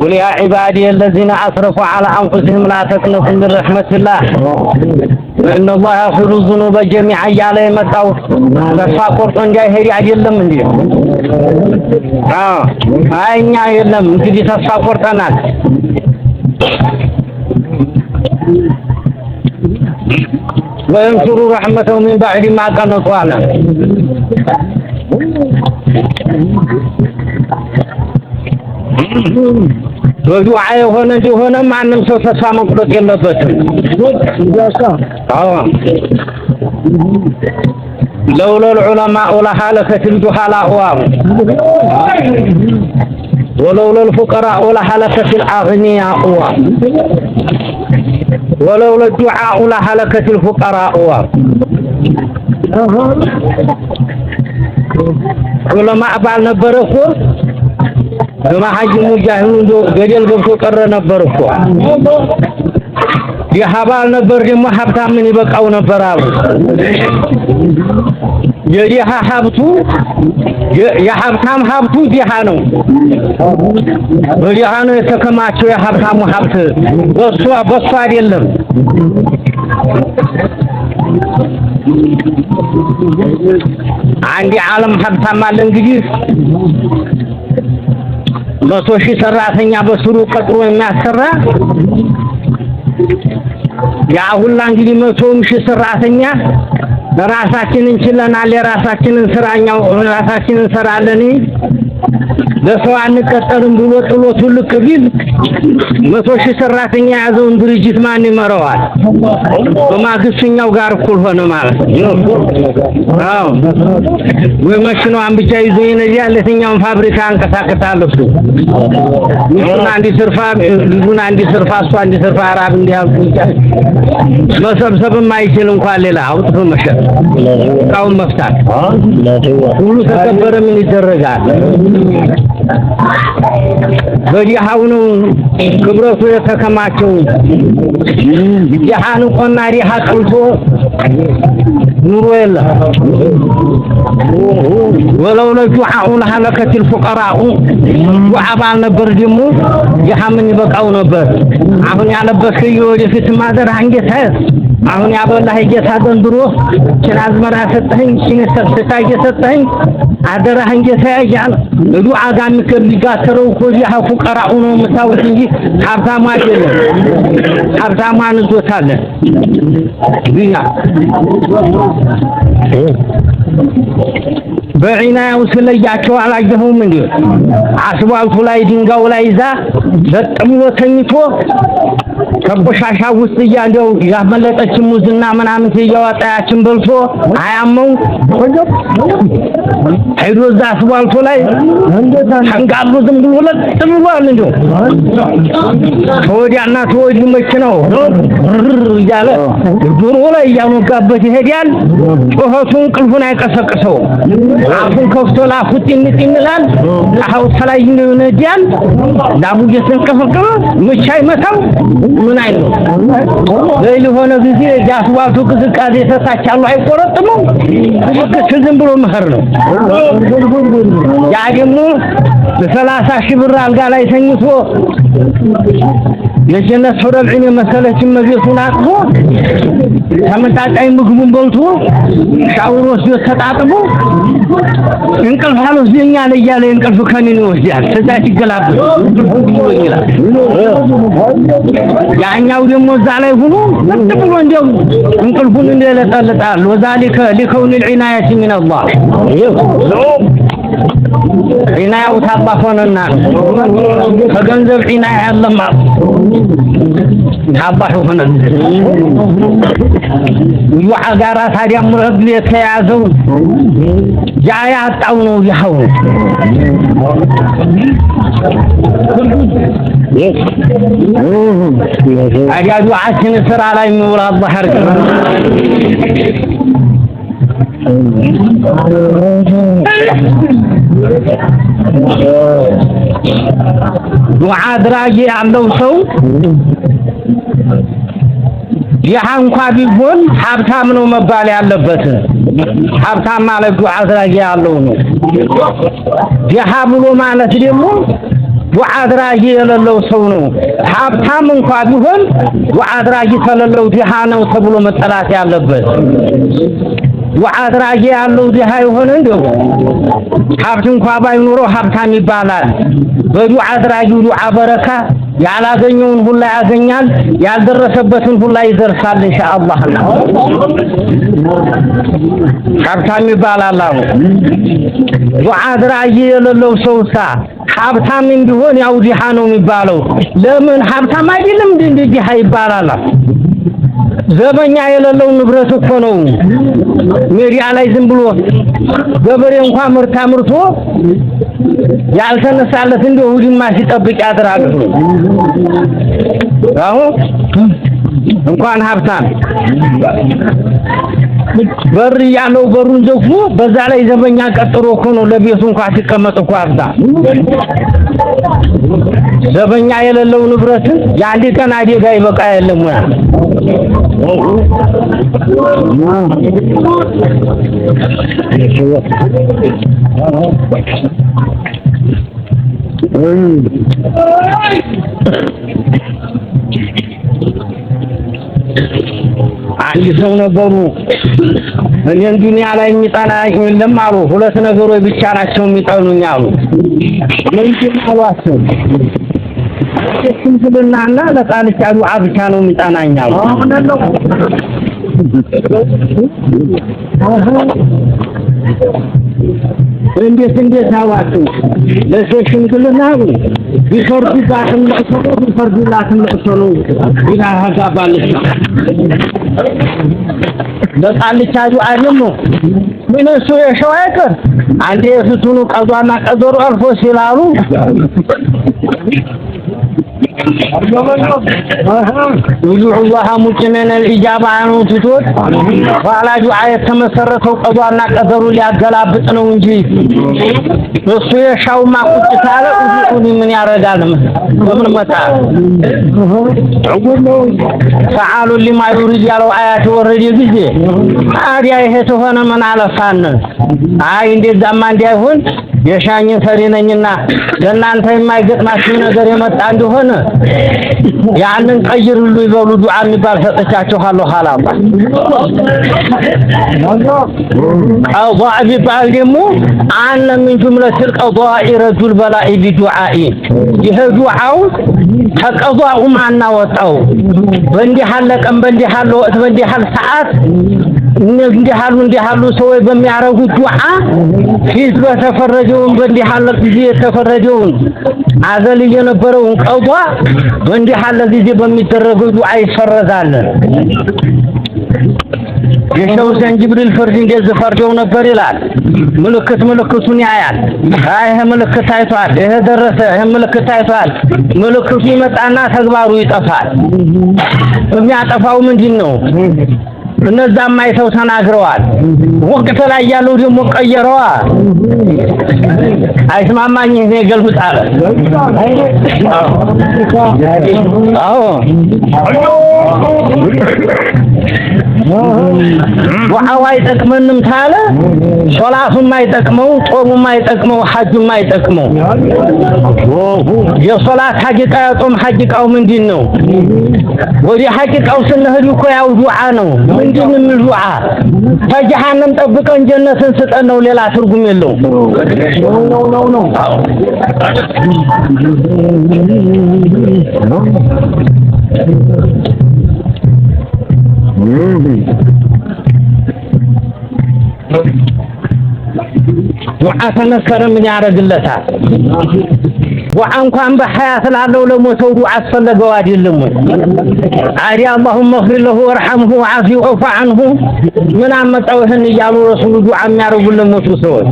قل يا عبادي الذين أسرفوا على أنفسهم لا تقنطوا من رحمة الله إن الله يغفر الذنوب جميعا ያለ የመጣው ተስፋ ቆርጦ እንዳይሄድ አይደለም እንዴ? እኛ የለም እንግዲህ ተስፋ ቆርጠናል። وينشروا رحمته من بعد ما قنطوا على ودعاء هنا ማንም ሰው ተስፋ መቁረጥ የለበትም። لولا العلماء لهلكت الجهلاء ولولا الفقراء لهلكت الأغنياء ولولا الدعاء لهلكت الفقراء علماء بعد نبرخو كما حج مجاهدون ገደል ገብቶ ቀረ ነበር እኮ የሀባል ነበር ደግሞ ሀብታም ምን ይበቃው ነበር አሉ የዲሃ ሀብቱ የሀብታም ሀብቱ ዲሃ ነው በዲሃ ነው የተከማቸው የሀብታሙ ሀብት በሱ አይደለም አንዲ ዓለም ሀብታም አለ እንግዲህ 100,000 ሰራተኛ በስሩ ቀጥሮ የሚያሰራ ያ ሁላ እንግዲህ 100,000 ሰራተኛ ራሳችንን ችለናል የራሳችንን ስራኛው ራሳችንን ሰራለን ለሰው አንቀጠልም ብሎ ጥሎት ልክ ቢል 100,000 ሰራተኛ ያዘውን ድርጅት ማን ይመራዋል? በማግስኛው ጋር እኩል ሆነ ማለት ነው። አዎ ወይ መሽኖን ብቻ ይዞ ይነጃል ለኛውን ፋብሪካ አንቀሳቀሳለሁ ይሁን አንዲ ስርፋ እሱ አንዲ ስርፋ አራብ እንዲያልኩ መሰብሰብ የማይችል እንኳን ሌላ አውጥቶ መሸጥ ቃውን መፍታት ሁሉ ተከበረ ምን ይደረጋል? በዲሃው ነው ክብረቱ የተከማቸው ዲሃን ቆና ዲሃ ቀልቶ ኑሮ የለም ወለው ለጁዓኡ ለሐለከት الفقراء ወአባል ነበር ደግሞ ዲሃ ምን ይበቃው ነበር አሁን ያለበስከው ወደፊት ማደር አንገት አሁን ያበላህ ጌታ ዘንድሮ ችራዝመራ ሰጠኝ ሲነሰብታ እየሰጠኝ አደረህን ጌታ ያያል ዱዓ ጋር ምከልጋተረው ኮዲያ ፉቀራኡ ነው መታወት እንጂ ሀብታም አይደለም ሀብታም አንዞታል ዲና በዒናው ስለያቸው አላየሁም እንዴ አስዋልቱ ላይ ድንጋው ላይ ይዛ በጥሞ ተኝቶ ከቆሻሻ ውስጥ ያለው ያመለጠች ሙዝና ምናምን ሲያወጣያችን በልቶ አያመው ሄዶ አስዋልቱ ላይ አንጋሉ ዝም ብሎ ለጥሏል እንዴ ወዲያና ወዲህ መኪናው ያለ ዶሮ ላይ ያኖጋበት ይሄዳል ጮኸቱን ቅልፉን አይቀሰቅሰው አፉን ከፍቶ ላፉት ይንጥላል አው ሰላይ ይነጃል ዳቡ እየተንቀፈቀፈ ምቻይ መታው ምን አይለው ለይል ሆነ ጊዜ ያስዋልቱ ቅዝቃዜ ተሳቻሉ አይቆረጥመው ዝም ብሎ መኸር ነው ያ ደግሞ ለ30,000 ብር አልጋ ላይ ተኝቶ የጀነት ሱረብዒን መሰለች መግቢቱን አጥፎ ተመጣጣኝ ምግቡን በልቶ ሻወር ወስዶ ተጣጥቦ እንቅልፍ አልወስደኛል እያለ እንቅልፍ ከኔን ይወስዳል ተዛች ይገላብ ይላል ያኛው ደግሞ እዛ ላይ ሆኖ ብሎ እንደው እንቅልፉን እንደለጠለጣል ወዛሊከ لكون العنايه من الله عناية ታባፈነና ከገንዘብ عناية ያለማ ታባሁ ሆነ ወአጋራ ታዲያ ምረብ የተያዘው ያ ያጣው ነው ይኸው አጃዱ አችን ስራ ላይ የሚውል አላህ ያርገን ዱዓ አድራጊ ያለው ሰው ዲሃ እንኳን ቢሆን ሀብታም ነው መባል ያለበት ሀብታም ማለት ዱዓ አድራጊ ያለው ነው ዲሃ ብሎ ማለት ደግሞ ዱዓ አድራጊ የሌለው ሰው ነው። ሀብታም እንኳን ቢሆን ዱዓ አድራጊ ተለለው ድሃ ነው ተብሎ መጠላት ያለበት። ዱዓ አድራጊ ያለው ድሃ ይሆን እንደው ሀብት እንኳን ባይኖረው ሀብታም ይባላል። በዱዓ አድራጊው ዱዓ በረካ ያላገኘውን ሁላ ያገኛል፣ ያልደረሰበትን ሁላ ይደርሳል ኢንሻአላህ። ሀብታም ይባላል። ዱዓ አድራጊ የሌለው ሰውሳ ሀብታም ቢሆን ያው ድሃ ነው የሚባለው። ለምን ሀብታም አይደለም እንዴ ድሃ ይባላል? ዘበኛ የሌለው ንብረት እኮ ነው። ሜዲያ ላይ ዝም ብሎ ገበሬ እንኳን ምርት አምርቶ ያልተነሳለት እንደው ሁሉም ሲጠብቅ ያድራል። አሁን እንኳን ሀብታም በር ያለው በሩን ዘግቶ በዛ ላይ ዘበኛ ቀጥሮ እኮ ነው ለቤቱ እንኳን ሲቀመጥ እኮ ሀብታም። ዘበኛ የሌለው ንብረት የአንድ ቀን አደጋ ይበቃ የለም ወይ? አንድ ሰው ነበሩ እኔን ዱንያ ላይ የሚጠላኝ የለም አሉ። ሁለት ነገሮች ብቻ ናቸው የሚጠሉኝ አሉ። ምንድን አሏቸው? ሽምግልናና ለቃልቻ ዱዓ ብቻ ነው የሚጠናኝ አሉ። እንዴት አዋጡ? ለሽምግልና ቢፈርዱላትም ለቅሶ ነው ይላጋባልሽ። ለቃልቻ ዱዓ ደግሞ ምን እሱ የሸው አይቀር አንዴ የፍቱኑ ቀዷና ቀጠሮ አልፎ ሲላሉ يدعو الله مجمعين الإجابة عنه تتوت وعلى دعاء تمسرته قضاءنا قدروا لأقلابت نونجي نصوية شاو ما قلت تعالى وجيئوني من يارجال ومن متى فعالوا لما يريد يالو آيات ورد يجي هذه هتوهنا من على فان عين دي الزمان دي هون የሻኝን ፈሪነኝና ለናንተ የማይገጥማችሁ ነገር የመጣ እንደሆነ ያንን ቀይሩሉ ይበሉ ዱዓ የሚባል ሰጥቻችኋለሁ ሐላባ ቀضاء ቢባል ደግሞ አነ من جملة القضاء رجل بلاء بدعاء ይሄ ዱዓው ተቀضاء ማና ወጣው በእንዲህ ያለ ቀን በእንዲህ ያለ ወቅት በእንዲህ ያለ ሰዓት እንዲህ ያሉ ሰዎች በሚያረጉት ዱዓ ፊት በተፈረጀውን በእንዲህ ያለ ጊዜ የተፈረጀውን አዘል የነበረውን ቀዷ በእንዲህ ያለ ጊዜ በሚደረገው ዱዓ ይፈረዛል። የሸውሰን ጅብሪል ፈርድ እንደዚህ ፈርደው ነበር ይላል። ምልክቱን ያያል። ይሄ ምልክት አይቷል፣ ይሄ ደረሰ፣ ይሄ ምልክት አይቷል። ምልክቱ ይመጣና ተግባሩ ይጠፋል። የሚያጠፋው ምንድነው? እነዛም አይተው ተናግረዋል። ወቅት ላይ ያለው ደግሞ ቀየረዋ። አይስማማኝ እኔ ገልብጣለ። አዎ ዱዓው አይጠቅመንም ታለ ሶላቱም አይጠቅመው፣ ጾሙም አይጠቅመው፣ ሐጁም አይጠቅመው። የሶላት ሐቂቃ የጾም ሐቂቃው ምንድነው? ወዲ ሐቂቃው ስንሄድ እኮ ያው ዱዓ ነው። ምንድነው ዱዓ? ከጀሃነም ጠብቀን ጀነትን ስጠን ነው፣ ሌላ ትርጉም የለውም። ነው ዱዓ ተነከረ ምን ያረግለታል? ዱዓ እንኳን በሐያት ላለው ለሞተው ዱዓ አስፈለገው አይደለም ወይ? አዲያ اللهم اغفر له وارحمه وعافه واعف عنه ምን አመጣው ይሄን እያሉ ረሱሉ ዱዓ የሚያረጉልን ሞቱ ሰዎች